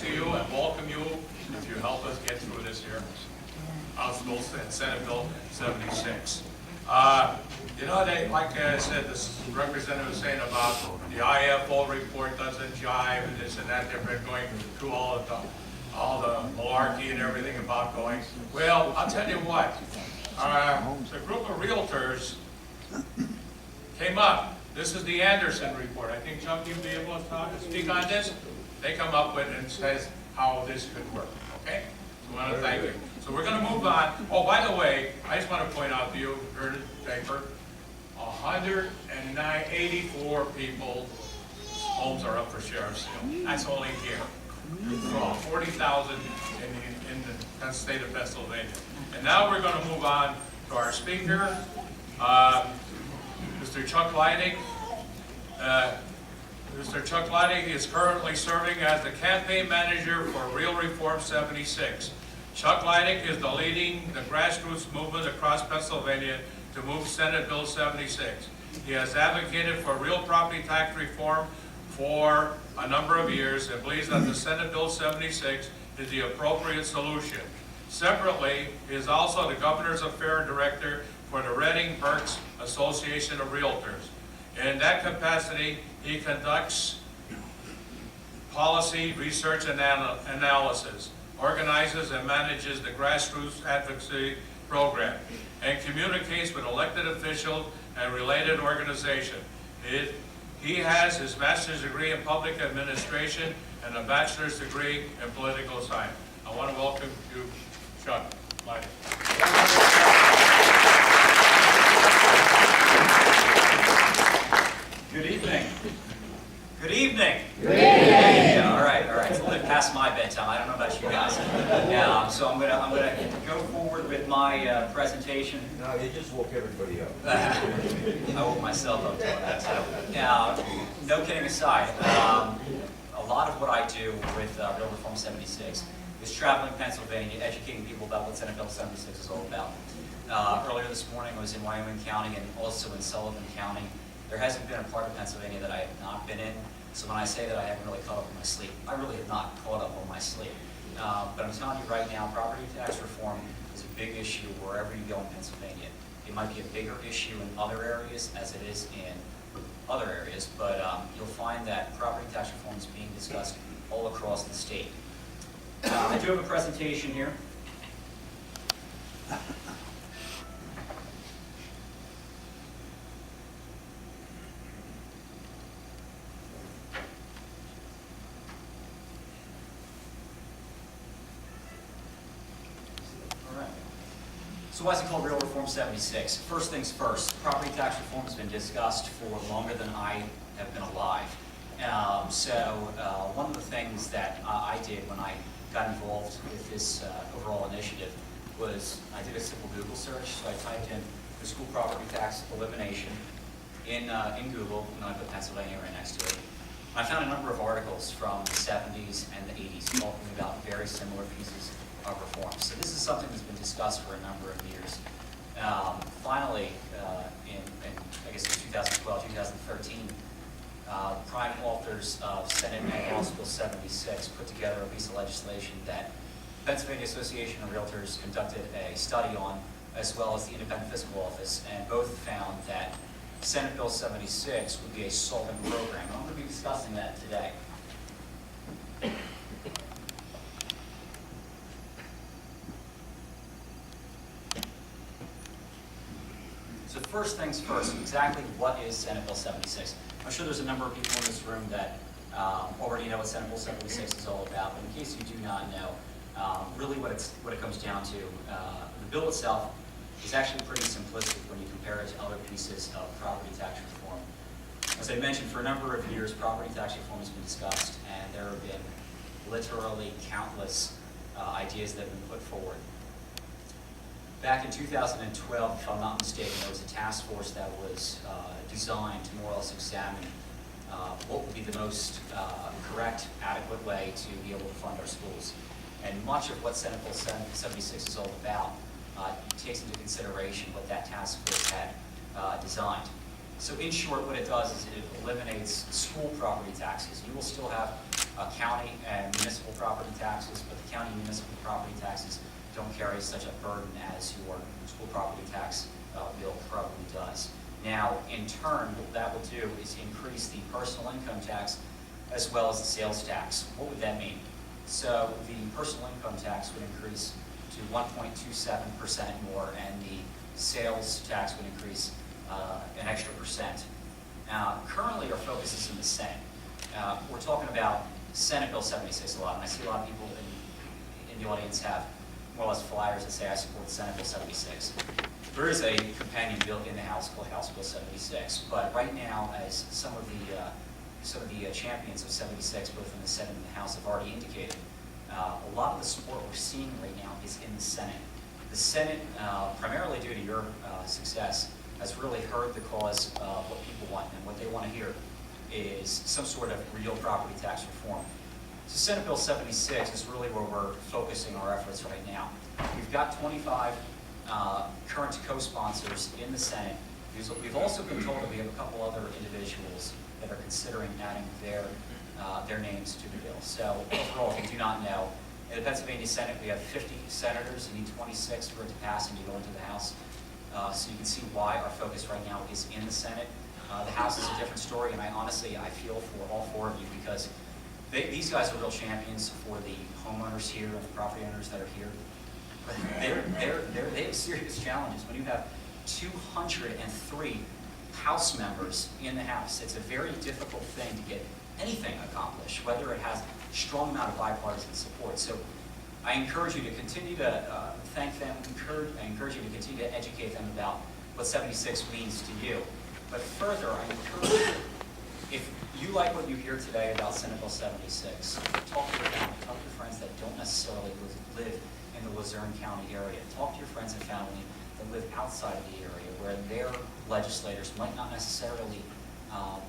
see you and welcome you if you help us get through this here. House Bill and Senate Bill 76. You know, like I said, this representative was saying about the IFO report doesn't jive and this and that. They've been going through all the malarkey and everything about going. Well, I'll tell you what. The group of realtors came up. This is the Anderson report. I think Chuck, you'll be able to speak on this. They come up with it and says how this could work. Okay? So I want to thank you. So we're going to move on. Oh, by the way, I just want to point out to you, heard the paper, 184 people's homes are up for sheriff's sale. That's only here. From 40,000 in the state of Pennsylvania. And now we're going to move on to our speaker, Mr. Chuck Leidig. Mr. Chuck Leidig is currently serving as the campaign manager for Real Reform 76. Chuck Leidig is leading the grassroots movement across Pennsylvania to move Senate Bill 76. He has advocated for real property tax reform for a number of years and believes that the Senate Bill 76 is the appropriate solution. Separately, he is also the Governor's Affairs Director for the Reading Berks Association of Realtors. In that capacity, he conducts policy, research, and analysis, organizes and manages the grassroots advocacy program, and communicates with elected officials and related organizations. He has his master's degree in public administration and a bachelor's degree in political science. I want to welcome you, Chuck Leidig. Good evening. Good evening. Good evening. Yeah, all right. It's a little bit past my bedtime. I don't know about you guys. So I'm gonna go forward with my presentation. No, you just woke everybody up. I woke myself up doing that. So, no kidding aside, a lot of what I do with Real Reform 76 is traveling Pennsylvania, educating people about what Senate Bill 76 is all about. Earlier this morning, I was in Wyoming County and also in Sullivan County. There hasn't been a part of Pennsylvania that I have not been in, so when I say that I haven't really caught up on my sleep, I really have not caught up on my sleep. But I'm telling you right now, property tax reform is a big issue wherever you go in Pennsylvania. It might be a bigger issue in other areas as it is in other areas, but you'll find that property tax reform is being discussed all across the state. I do have a presentation here. So why is it called Real Reform 76? First things first, property tax reform has been discussed for longer than I have been alive. One of the things that I did when I got involved with this overall initiative was I did a simple Google search. So I typed in the school property tax elimination in Google, and I put Pennsylvania right next to it. I found a number of articles from the 70s and the 80s talking about very similar pieces of reform. So this is something that's been discussed for a number of years. Finally, in I guess in 2012, 2013, prime authors of Senate and House Bill 76 put together a piece of legislation that Pennsylvania Association of Realtors conducted a study on, as well as the Independent Fiscal Office, and both found that Senate Bill 76 would be a solvent program. And I'm going to be discussing that today. So first things first, exactly what is Senate Bill 76? I'm sure there's a number of people in this room that already know what Senate Bill 76 is all about, but in case you do not know, really what it comes down to, the bill itself is actually pretty simplistic when you compare it to other pieces of property tax reform. As I mentioned, for a number of years, property tax reform has been discussed, and there have been literally countless ideas that have been put forward. Back in 2012, if I'm not mistaken, there was a task force that was designed to more or less examine what would be the most correct, adequate way to be able to fund our schools. And much of what Senate Bill 76 is all about takes into consideration what that task force had designed. So in short, what it does is it eliminates school property taxes. You will still have county and municipal property taxes, but the county municipal property taxes don't carry such a burden as your school property tax bill probably does. Now, in turn, what that will do is increase the personal income tax as well as the sales tax. What would that mean? So the personal income tax would increase to 1.27% more, and the sales tax would increase an extra percent. Currently, our focus is in the Senate. We're talking about Senate Bill 76 a lot, and I see a lot of people in the audience have more or less flyers that say I support Senate Bill 76. There is a companion bill in the House called House Bill 76, but right now, as some of the champions of 76, both in the Senate and the House, have already indicated, a lot of the support we're seeing right now is in the Senate. The Senate, primarily due to your success, has really heard the cause of what people want, and what they want to hear is some sort of real property tax reform. So Senate Bill 76 is really where we're focusing our efforts right now. We've got 25 current co-sponsors in the Senate. We've also been told that we have a couple other individuals that are considering adding their names to the bill. So overall, if you do not know, in the Pennsylvania Senate, we have 50 senators. You need 26 for it to pass and to go into the House. So you can see why our focus right now is in the Senate. The House is a different story, and I feel for all four of you, because these guys are real champions for the homeowners here and the property owners that are here. But they have serious challenges. When you have 203 House members in the House, it's a very difficult thing to get anything accomplished, whether it has a strong amount of bipartisan support. So I encourage you to continue to thank them. I encourage you to continue to educate them about what 76 means to you. But further, I encourage you, if you like what you hear today about Senate Bill 76, talk to your family, talk to your friends that don't necessarily live in the Luzerne County area. Talk to your friends and family that live outside of the area, where their legislators might not necessarily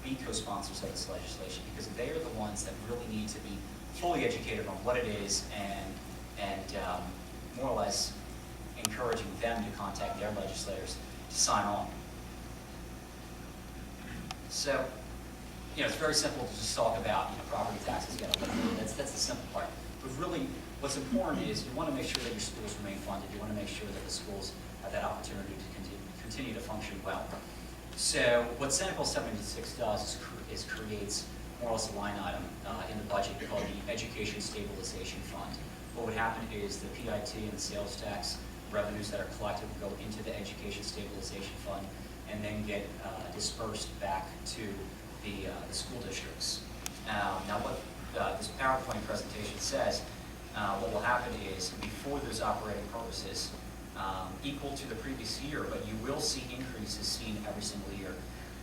be co-sponsors of this legislation, because they are the ones that really need to be fully educated on what it is, and more or less encouraging them to contact their legislators to sign on. So, it's very simple to just talk about property taxes getting eliminated. That's the simple part. But really, what's important is you want to make sure that your schools remain funded. You want to make sure that the schools have that opportunity to continue to function well. So what Senate Bill 76 does is creates more or less a line item in the budget called the Education Stabilization Fund. What would happen is the PIT and the sales tax revenues that are collected will go into the Education Stabilization Fund and then get dispersed back to the school districts. Now what this PowerPoint presentation says, what will happen is, before those operating purposes, equal to the previous year, but you will see increases seen every single year,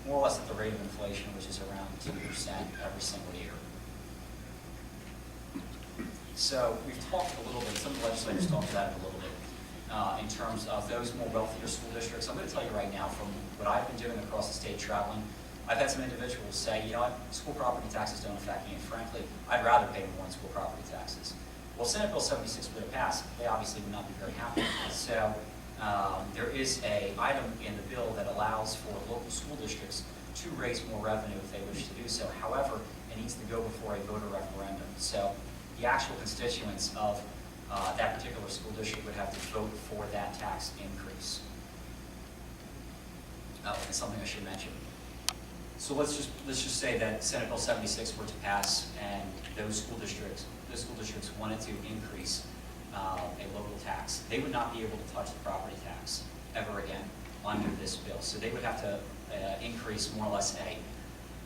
more or less at the rate of inflation, which is around 2% every single year. So we've talked a little bit, some of the legislators talked about it a little bit, in terms of those more wealthier school districts. I'm going to tell you right now, from what I've been doing across the state traveling, I've had some individuals say, you know what, school property taxes don't affect me, and frankly, I'd rather pay more in school property taxes. Well, Senate Bill 76 would have passed. They obviously would not be very happy with this. So there is an item in the bill that allows for local school districts to raise more revenue if they wish to do so. However, it needs to go before a voter referendum. So the actual constituents of that particular school district would have to vote for that tax increase. Oh, and something I should mention. So let's just say that Senate Bill 76 were to pass, and those school districts wanted to increase a local tax. They would not be able to touch the property tax ever again under this bill. So they would have to increase more or less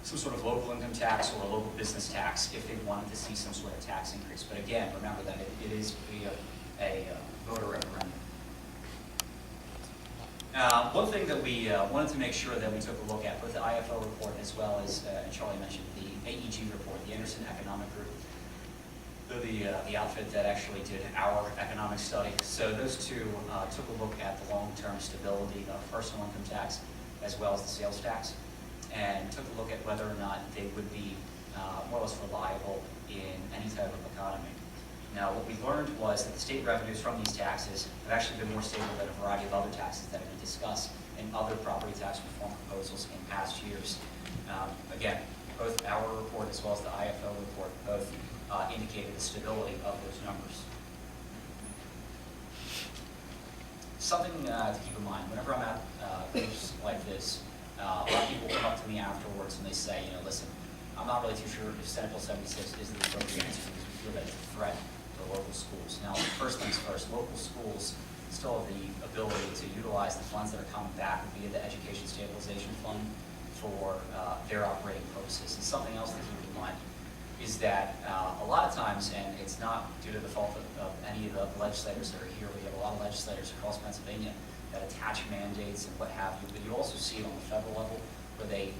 some sort of local income tax or a local business tax if they wanted to see some sort of tax increase. But again, remember that it is via a voter referendum. One thing that we wanted to make sure that we took a look at, both the IFO report as well as, and Charlie mentioned, the AEG report, the Anderson Economic Group, the outfit that actually did our economic study. So those two took a look at the long-term stability of personal income tax as well as the sales tax, and took a look at whether or not they would be more or less reliable in any type of economy. Now, what we learned was that the state revenues from these taxes have actually been more stable than a variety of other taxes that have been discussed in other property tax reform proposals in past years. Again, both our report as well as the IFO report both indicated the stability of those numbers. Something to keep in mind, whenever I'm at groups like this, a lot of people come up to me afterwards and they say, listen, I'm not really too sure if Senate Bill 76 is the appropriate answer because we feel that it's a threat to local schools. Now, first things first, local schools still have the ability to utilize the funds that are coming back via the Education Stabilization Fund for their operating purposes. And something else to keep in mind is that a lot of times, and it's not due to the fault of any of the legislators that are here, we have a lot of legislators across Pennsylvania that attach mandates and what have you, but you also see it on the federal level where they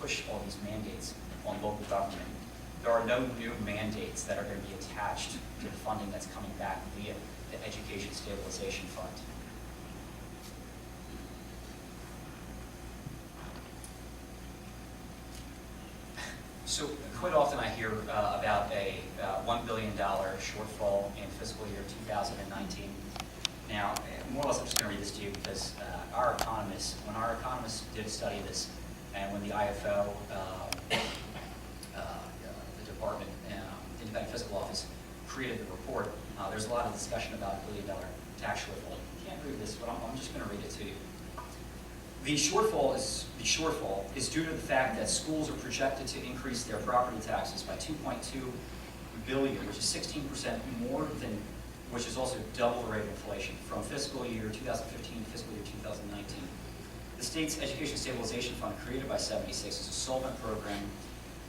push all these mandates on local government. There are no new mandates that are going to be attached to the funding that's coming back via the Education Stabilization Fund. So quite often I hear about a $1 billion shortfall in fiscal year 2019. Now, more or less I'm just going to read this to you because when our economists did study this, and when the IFO, the department, Independent Fiscal Office, created the report, there's a lot of discussion about a $1 billion tax shortfall. You can't read this, but I'm just going to read it to you. The shortfall is due to the fact that schools are projected to increase their property taxes by $2.2 billion, which is 16% more than, which is also double the rate of inflation from fiscal year 2015 to fiscal year 2019. The state's Education Stabilization Fund, created by 76, is a solvent program.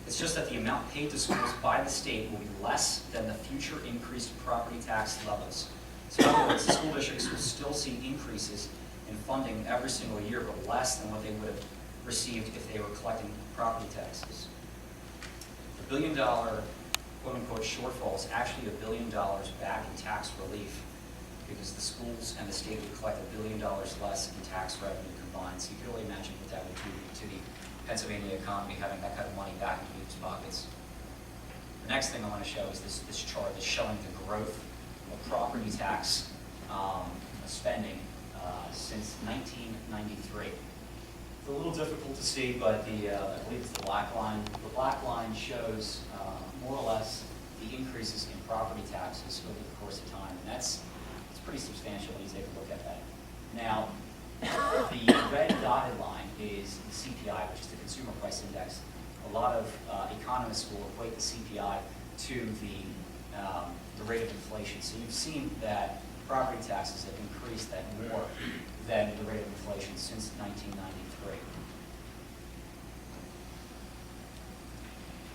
It's just that the amount paid to schools by the state will be less than the future increased property tax levels. So in other words, the school districts will still see increases in funding every single year, but less than what they would have received if they were collecting property taxes. The $1 billion quote-unquote shortfall is actually $1 billion back in tax relief because the schools and the state would collect $1 billion less in tax revenue combined. So you can really imagine what that would do to the Pennsylvania economy, having that kind of money back in people's pockets. The next thing I want to show is this chart that's showing the growth of property tax spending since 1993. It's a little difficult to see, but I believe it's the black line. The black line shows more or less the increases in property taxes over the course of time, and it's pretty substantial when you take a look at that. Now, the red dotted line is the CPI, which is the Consumer Price Index. A lot of economists will equate the CPI to the rate of inflation. So you've seen that property taxes have increased that more than the rate of inflation since 1993.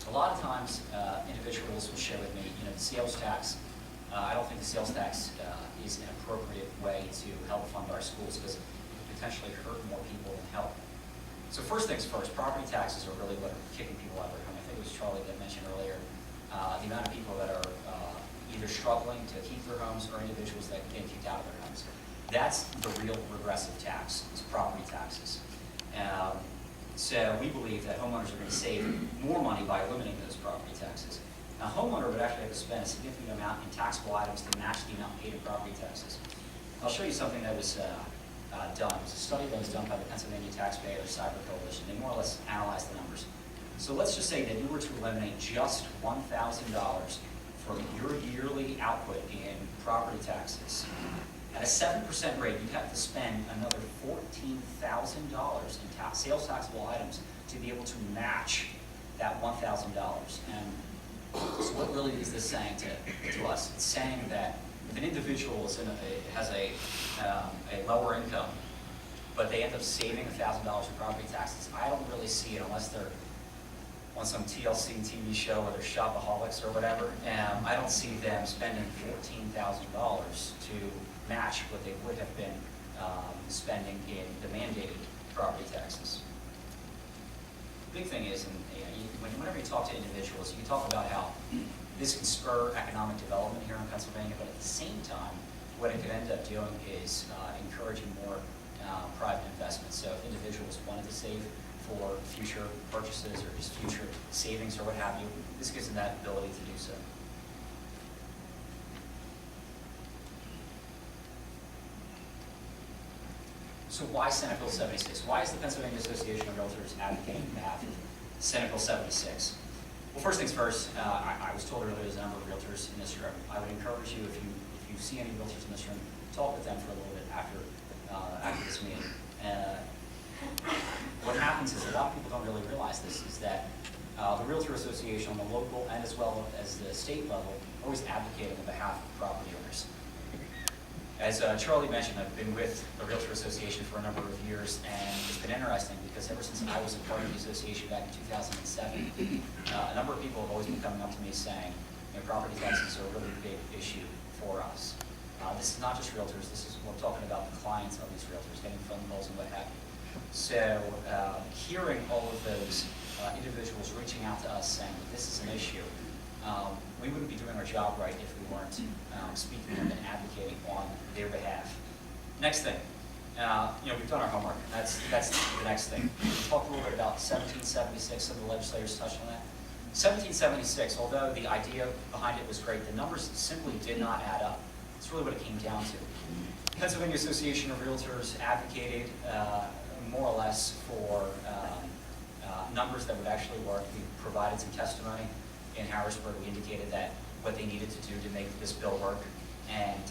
A lot of times, individuals will share with me, the sales tax. I don't think the sales tax is an appropriate way to help fund our schools because it could potentially hurt more people than help. So first things first, property taxes are really what are kicking people out of their home. I think it was Charlie that mentioned earlier the amount of people that are either struggling to keep their homes or individuals that get kicked out of their homes. That's the real regressive tax, is property taxes. So we believe that homeowners are going to save more money by eliminating those property taxes. Now, a homeowner would actually have to spend a significant amount in taxable items to match the amount paid in property taxes. I'll show you something that was done. It was a study that was done by the Pennsylvania Taxpayer Cyber Coalition. They more or less analyzed the numbers. So let's just say that you were to eliminate just $1,000 from your yearly output in property taxes. At a 7% rate, you'd have to spend another $14,000 in sales taxable items to be able to match that $1,000. And so what really is this saying to us? It's saying that if an individual has a lower income, but they end up saving $1,000 in property taxes, I don't really see it unless they're on some TLC TV show or they're shopaholics or whatever. I don't see them spending $14,000 to match what they would have been spending in the mandated property taxes. The big thing is, and whenever you talk to individuals, you talk about how this can spur economic development here in Pennsylvania, but at the same time, what it could end up doing is encouraging more private investment. So if individuals wanted to save for future purchases or just future savings or what have you, this gives them that ability to do so. So why Senate Bill 76? Why is the Pennsylvania Association of Realtors advocating on behalf of Senate Bill 76? Well, first things first, I was told earlier there's a number of realtors in this room. I would encourage you, if you see any realtors in this room, talk with them for a little bit after this meeting. What happens is a lot of people don't really realize this, is that the Realtor Association on the local and as well as the state level are always advocating on behalf of property owners. As Charlie mentioned, I've been with the Realtor Association for a number of years, and it's been interesting because ever since I was a part of the association back in 2007, a number of people have always been coming up to me saying, property taxes are a really big issue for us. This is not just realtors, we're talking about the clients of these realtors, getting phone calls and what have you. So hearing all of those individuals reaching out to us saying that this is an issue, we wouldn't be doing our job right if we weren't speaking to them and advocating on their behalf. Next thing, we've done our homework. That's the next thing. We talked a little bit about 1776, some of the legislators touched on that. 1776, although the idea behind it was great, the numbers simply did not add up. That's really what it came down to. Pennsylvania Association of Realtors advocated more or less for numbers that would actually work. We provided some testimony in Harrisburg. We indicated that what they needed to do to make this bill work, and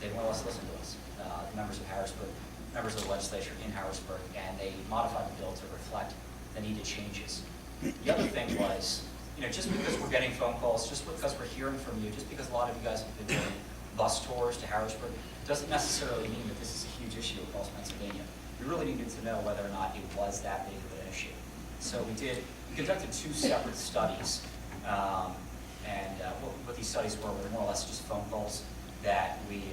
they more or less listened to us, the members of Harrisburg, members of the legislature in Harrisburg, and they modified the bill to reflect the needed changes. The other thing was, just because we're getting phone calls, just because we're hearing from you, just because a lot of you guys have been doing bus tours to Harrisburg, doesn't necessarily mean that this is a huge issue across Pennsylvania. We really needed to know whether or not it was that big of an issue. So we conducted two separate studies, and what these studies were more or less just phone calls that we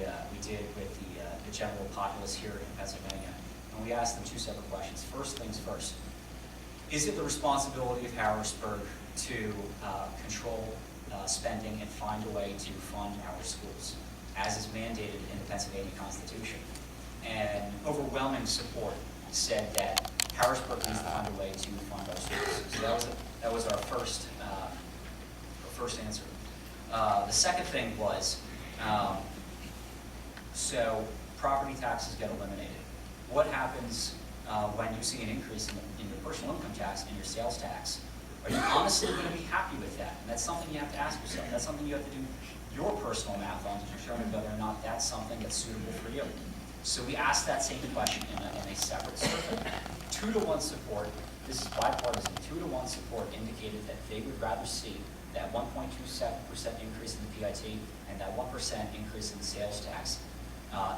did with the general populace here in Pennsylvania. And we asked them two separate questions. First things first, is it the responsibility of Harrisburg to control spending and find a way to fund our schools, as is mandated in the Pennsylvania Constitution? And overwhelming support said that Harrisburg needs to find a way to fund our schools. So that was our first answer. The second thing was, so property taxes get eliminated. What happens when you see an increase in your personal income tax and your sales tax? Are you honestly going to be happy with that? And that's something you have to ask yourself. That's something you have to do your personal math on to determine whether or not that's something that's suitable for you. So we asked that same question in a separate survey. 2-to-1 support, this is bipartisan, 2-to-1 support indicated that they would rather see that 1.27% increase in the PIT and that 1% increase in the sales tax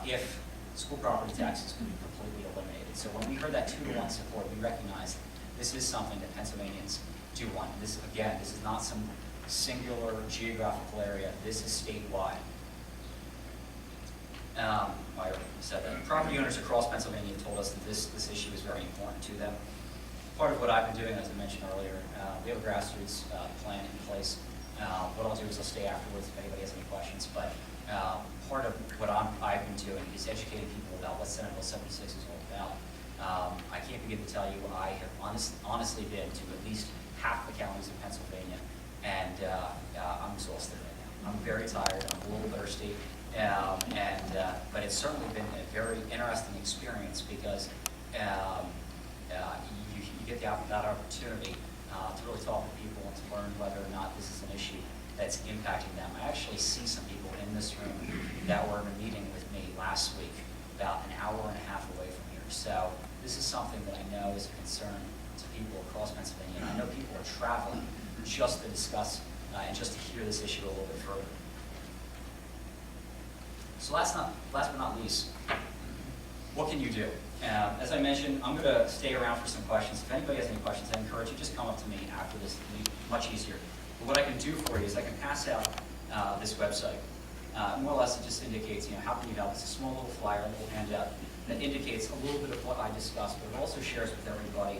if school property taxes could be completely eliminated. So when we heard that 2-to-1 support, we recognized this is something that Pennsylvanians do want. This, again, this is not some singular geographical area. This is statewide. I already said that. Property owners across Pennsylvania told us that this issue is very important to them. Part of what I've been doing, as I mentioned earlier, we have a grassroots plan in place. What I'll do is I'll stay afterwards if anybody has any questions. But part of what I've been doing is educating people about what Senate Bill 76 is all about. I can't begin to tell you, I have honestly been to at least half the counties in Pennsylvania, and I'm exhausted right now. I'm very tired. I'm a little thirsty. But it's certainly been a very interesting experience because you get that opportunity to really talk to people and to learn whether or not this is an issue that's impacting them. I actually see some people in this room that were in a meeting with me last week about an hour and a half away from here. So this is something that I know is a concern to people across Pennsylvania. And I know people are traveling just to discuss and just to hear this issue a little bit further. So last but not least, what can you do? As I mentioned, I'm going to stay around for some questions. If anybody has any questions, I encourage you, just come up to me after this. It'll be much easier. But what I can do for you is I can pass out this website. More or less, it just indicates, how can you help? It's a small little flyer, a little handout that indicates a little bit of what I discussed, but it also shares with everybody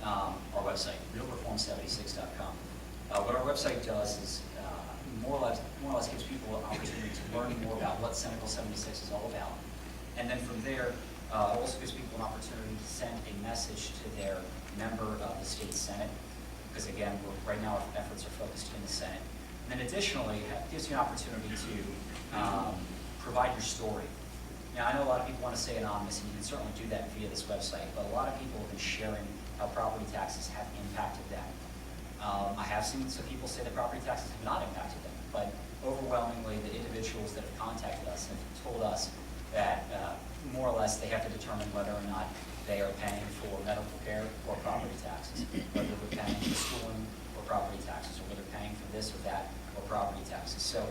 our website, realreform76.com. What our website does is more or less gives people an opportunity to learn more about what Senate Bill 76 is all about. And then from there, it also gives people an opportunity to send a message to their member of the state Senate, because again, right now our efforts are focused in the Senate. And then additionally, it gives you an opportunity to provide your story. Now, I know a lot of people want to stay anonymous, and you can certainly do that via this website, but a lot of people have been sharing how property taxes have impacted them. I have seen some people say that property taxes have not impacted them, but overwhelmingly, the individuals that have contacted us have told us that more or less they have to determine whether or not they are paying for medical care or property taxes, whether they're paying for schooling or property taxes, or whether they're paying for this or that or property taxes. So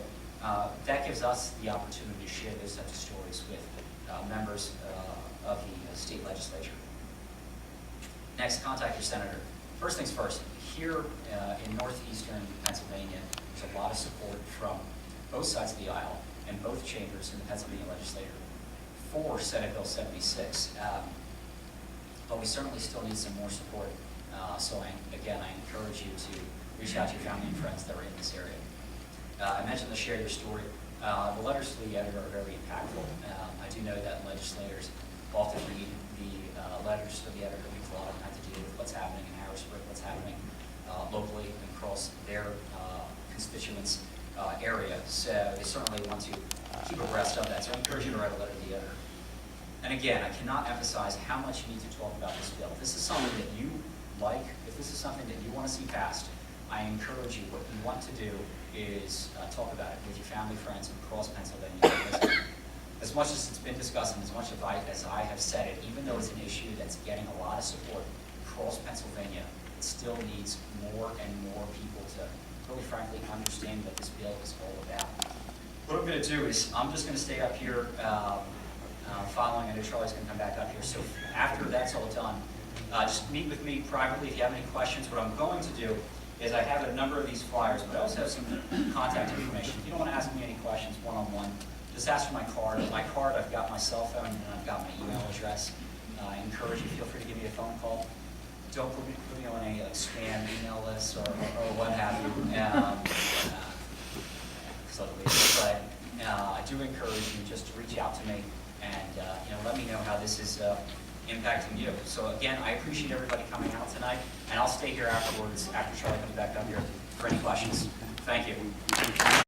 that gives us the opportunity to share those types of stories with members of the state legislature. Next, contact your senator. First things first, here in northeastern Pennsylvania, there's a lot of support from both sides of the aisle and both chambers in the Pennsylvania legislature for Senate Bill 76. But we certainly still need some more support. So again, I encourage you to reach out to your family and friends that are in this area. I mentioned the share your story. The letters to the editor are very impactful. I do know that legislators often read the letters to the editor because a lot of them have to do with what's happening in Harrisburg, what's happening locally and across their constituents' area. So they certainly want to keep abreast of that. So I encourage you to write a letter to the editor. And again, I cannot emphasize how much you need to talk about this bill. If this is something that you like, if this is something that you want to see passed, I encourage you, what you want to do is talk about it with your family, friends across Pennsylvania. Because as much as it's been discussed and as much as I have said it, even though it's an issue that's getting a lot of support across Pennsylvania, it still needs more and more people to really frankly understand what this bill is all about. What I'm going to do is I'm just going to stay up here following. I know Charlie's going to come back up here. So after that's all done, just meet with me privately if you have any questions. What I'm going to do is I have a number of these flyers, but I also have some contact information. If you don't want to ask me any questions one-on-one, just ask for my card. My card, I've got my cell phone and I've got my email address. I encourage you, feel free to give me a phone call. Don't put me on a spam email list or what have you. But I do encourage you just to reach out to me and let me know how this is impacting you. So again, I appreciate everybody coming out tonight, and I'll stay here afterwards after Charlie comes back up here for any questions. Thank you.